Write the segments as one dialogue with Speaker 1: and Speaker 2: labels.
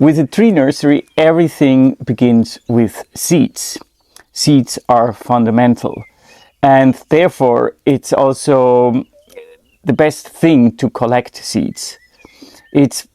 Speaker 1: With a tree nursery, everything begins with seeds. Seeds are fundamental, and therefore it's also the best thing to collect seeds. It's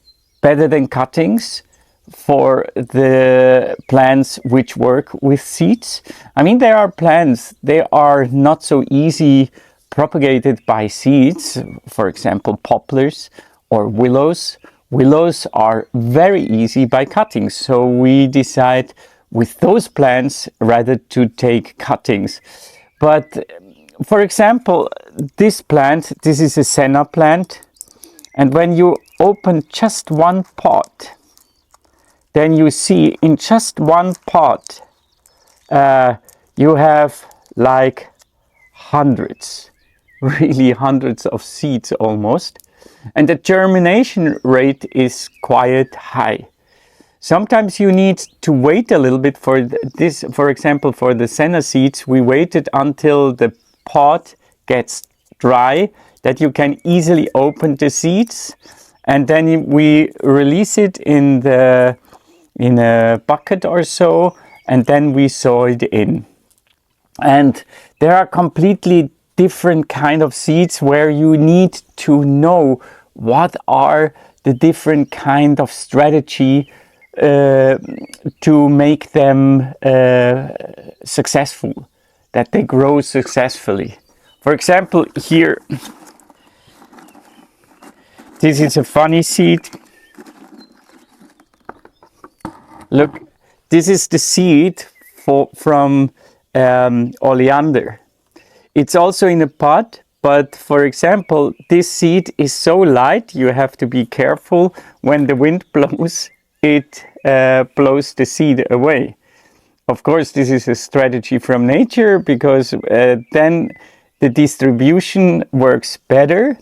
Speaker 1: better than cuttings for the plants which work with seeds. I mean, there are plants, they are not so easy propagated by seeds, for example, poplars or willows. Willows are very easy by cuttings, so we decide with those plants rather to take cuttings. But for example, this plant, this is a senna plant, and when you open just one pot, then you see in just one pot you have like hundreds, really hundreds of seeds almost. And the germination rate is quite high. Sometimes you need to wait a little bit for this. For example, for the senna seeds, we waited until the pot gets dry, that you can easily open the seeds, and then we release it in a bucket or so, and then we sow it in. And there are completely different kind of seeds where you need to know what are the different kind of strategy to make them successful, that they grow successfully. For example, here, this is a funny seed. Look, this is the seed from oleander. It's also in a pot, but for example, this seed is so light, you have to be careful. When the wind blows, it blows the seed away. Of course, this is a strategy from nature, because then the distribution works better.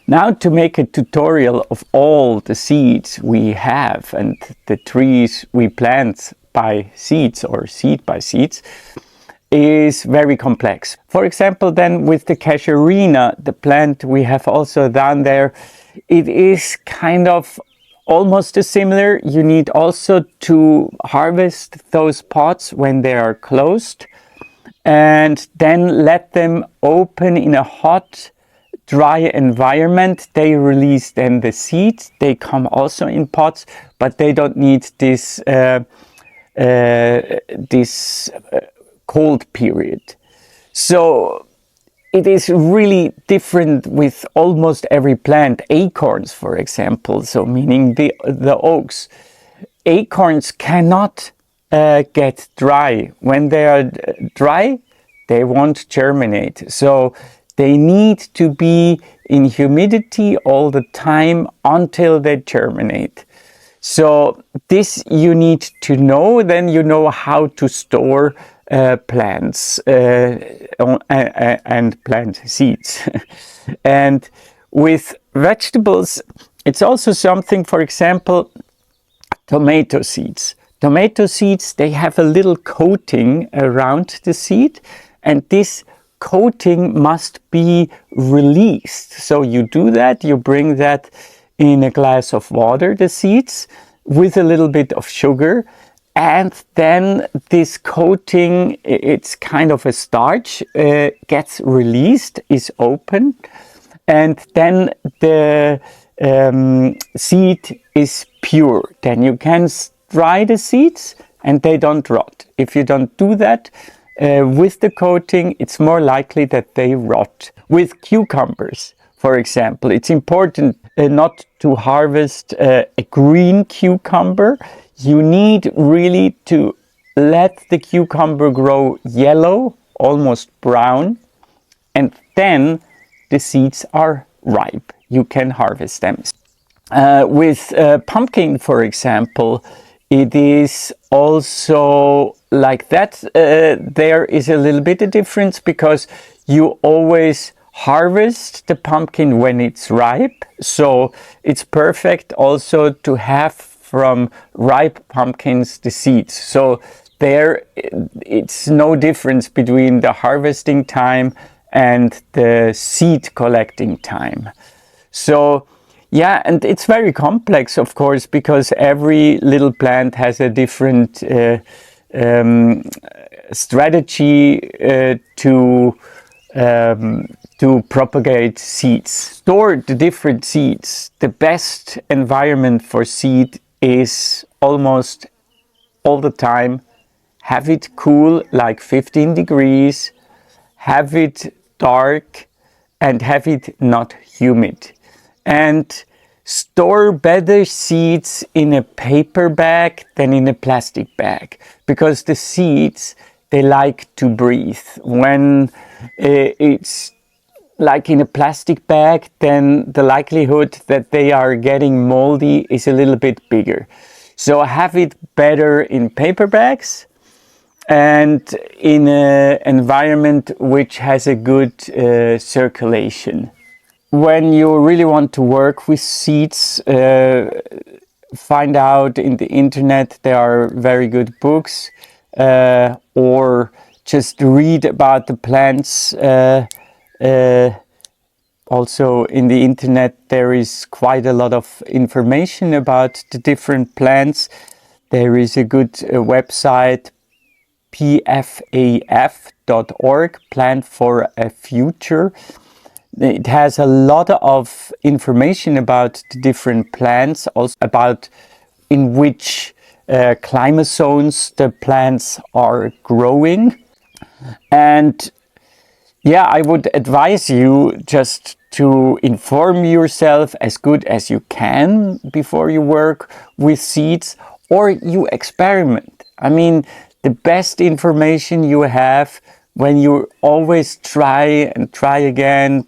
Speaker 1: Now, to make a tutorial of all the seeds we have and the trees we plant by seeds or seed by seeds is very complex. For example, then with the casuarina, the plant we have also down there, it is kind of almost similar. You need also to harvest those pots when they are closed and then let them open in a hot, dry environment. They release then the seeds. They come also in pots, but they don't need this cold period. So it is really different with almost every plant. Acorns, for example, so meaning the oaks. Acorns cannot get dry. When they are dry, they won't germinate. So they need to be in humidity all the time until they germinate. So this you need to know, then you know how to store plants and plant seeds. And with vegetables, it's also something, for example, tomato seeds. Tomato seeds, they have a little coating around the seed, and this coating must be released. So you do that, you bring that in a glass of water, the seeds, with a little bit of sugar, and then this coating, it's kind of a starch, gets released, is open, and then the seed is pure. Then you can dry the seeds and they don't rot. If you don't do that with the coating, it's more likely that they rot. With cucumbers, for example, it's important not to harvest a green cucumber. You need really to let the cucumber grow yellow, almost brown, and then the seeds are ripe. You can harvest them. With pumpkin, for example, it is also like that. There is a little bit of difference, because you always harvest the pumpkin when it's ripe. So it's perfect also to have from ripe pumpkins the seeds. So there it's no difference between the harvesting time and the seed collecting time. So Yeah, and it's very complex, of course, because every little plant has a different strategy to propagate seeds. Store the different seeds. The best environment for seed is almost all the time. Have it cool, like 15 degrees, have it dark, and have it not humid. And store better seeds in a paper bag than in a plastic bag, because the seeds, they like to breathe. When it's like in a plastic bag, then the likelihood that they are getting moldy is a little bit bigger. So have it better in paper bags and in an environment which has a good circulation. When you really want to work with seeds, find out in the internet. There are very good books, or just read about the plants. Also in the internet there is quite a lot of information about the different plants. There is a good website, pfaf.org, Plant for a Future. It has a lot of information about the different plants, also about in which climate zones the plants are growing. And yeah, I would advise you just to inform yourself as good as you can before you work with seeds, or you experiment. I mean, the best information you have when you always try and try again.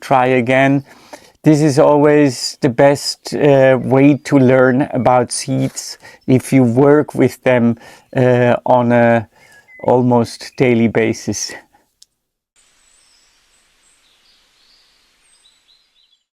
Speaker 1: This is always the best way to learn about seeds if you work with them on a almost daily basis.